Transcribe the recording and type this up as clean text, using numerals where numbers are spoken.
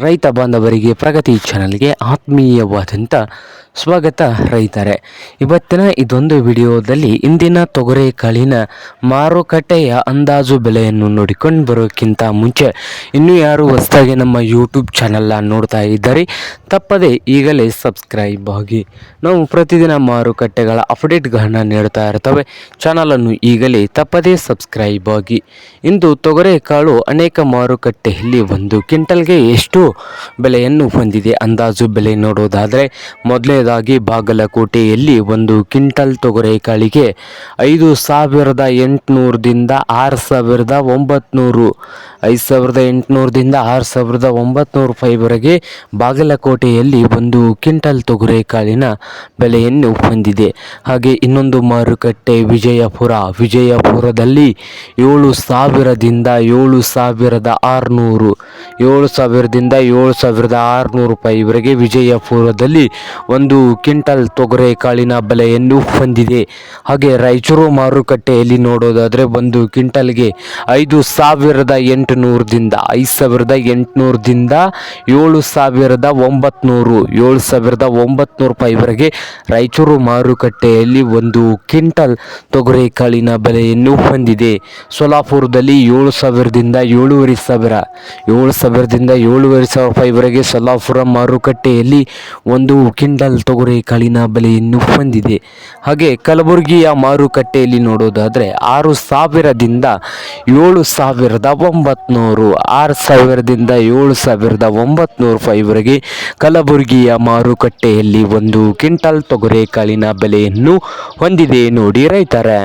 ರೈತ ಬಾಂಧವರಿಗೆ ಪ್ರಗತಿ ಚಾನಲ್ಗೆ ಆತ್ಮೀಯವಾದಂಥ ಸ್ವಾಗತ ರೈತರೇ. ಇವತ್ತಿನ ಇದೊಂದು ವಿಡಿಯೋದಲ್ಲಿ ಇಂದಿನ ತೊಗರೆಕಾಳಿನ ಮಾರುಕಟ್ಟೆಯ ಅಂದಾಜು ಬೆಲೆಯನ್ನು ನೋಡಿಕೊಂಡು ಬರೋಕ್ಕಿಂತ ಮುಂಚೆ ಇನ್ನೂ ಯಾರು ಹೊಸದಾಗಿ ನಮ್ಮ ಯೂಟ್ಯೂಬ್ ಚಾನಲ್ನ ನೋಡ್ತಾ ಇದ್ದಾರೆ ತಪ್ಪದೆ ಈಗಲೇ ಸಬ್ಸ್ಕ್ರೈಬ್ ಆಗಿ. ನಾವು ಪ್ರತಿದಿನ ಮಾರುಕಟ್ಟೆಗಳ ಅಪ್ಡೇಟ್ಗಳನ್ನು ನೀಡ್ತಾ ಇರ್ತವೆ. ಚಾನಲನ್ನು ಈಗಲೇ ತಪ್ಪದೇ ಸಬ್ಸ್ಕ್ರೈಬ್ ಆಗಿ. ಇಂದು ತೊಗರೆಕಾಳು ಅನೇಕ ಮಾರುಕಟ್ಟೆಯಲ್ಲಿ ಒಂದು ಕ್ವಿಂಟಲ್ಗೆ ಎಷ್ಟು ಬೆಲೆಯನ್ನು ಹೊಂದಿದೆ ಅಂದಾಜು ಬೆಲೆ ನೋಡೋದಾದರೆ, ಮೊದಲನೇದಾಗಿ ಬಾಗಲಕೋಟೆಯಲ್ಲಿ ಒಂದು ಕ್ವಿಂಟಲ್ ತೊಗರೆಕಾಳಿಗೆ 5,800ದಿಂದ 6,900 5,800ದಿಂದ 6,900 ರೂಪಾಯಿವರೆಗೆ ಬಾಗಲಕೋಟೆಯಲ್ಲಿ ಒಂದು ಕ್ವಿಂಟಲ್ ತೊಗರೆಕಾಳಿನ ಬೆಲೆಯನ್ನು ಹೊಂದಿದೆ. ಹಾಗೆ ಇನ್ನೊಂದು ಮಾರುಕಟ್ಟೆ ವಿಜಯಪುರದಲ್ಲಿ 7,000ದಿಂದ 7,600 7,000ದಿಂದ 7,600 ರೂಪಾಯಿವರೆಗೆ ವಿಜಯಪುರದಲ್ಲಿ ಒಂದು ಕ್ವಿಂಟಲ್ ತೊಗರೆಕಾಳಿನ ಬೆಲೆಯನ್ನು ಹೊಂದಿದೆ. ಹಾಗೆ ರಾಯಚೂರು ಮಾರುಕಟ್ಟೆಯಲ್ಲಿ ನೋಡೋದಾದರೆ ಒಂದು ಕ್ವಿಂಟಲ್ಗೆ 5,800ದಿಂದ 5,800ದಿಂದ 7,900 ರೂಪಾಯಿವರೆಗೆ ರಾಯಚೂರು ಮಾರುಕಟ್ಟೆಯಲ್ಲಿ ಒಂದು ಕ್ವಿಂಟಲ್ ತೊಗರೆಕಾಳಿನ ಬೆಲೆಯನ್ನು ಹೊಂದಿದೆ. ಸೊಲ್ಲಾಪುರದಲ್ಲಿ 7,000ದಿಂದ 7,500 ರೂಪಾಯಿವರೆಗೆ ಸೊಲ್ಲಾಪುರ ಮಾರುಕಟ್ಟೆಯಲ್ಲಿ ಒಂದು ಕ್ವಿಂಟಲ್ ತೊಗರೆಕಾಳಿನ ಬೆಲೆಯನ್ನು ಹೊಂದಿದೆ. ಹಾಗೆ ಕಲಬುರಗಿಯ ಮಾರುಕಟ್ಟೆಯಲ್ಲಿ ನೋಡೋದಾದರೆ 6,000ದಿಂದ 7,900 6,000ದಿಂದ 7,900 ರೂಪಾಯಿವರೆಗೆ ಕಲಬುರಗಿಯ ಮಾರುಕಟ್ಟೆಯಲ್ಲಿ ಒಂದು ಕ್ವಿಂಟಲ್ ತೊಗರೆಕಾಳಿನ ಬೆಲೆಯನ್ನು ಹೊಂದಿದೆ ನೋಡಿ ರೈತರೇ.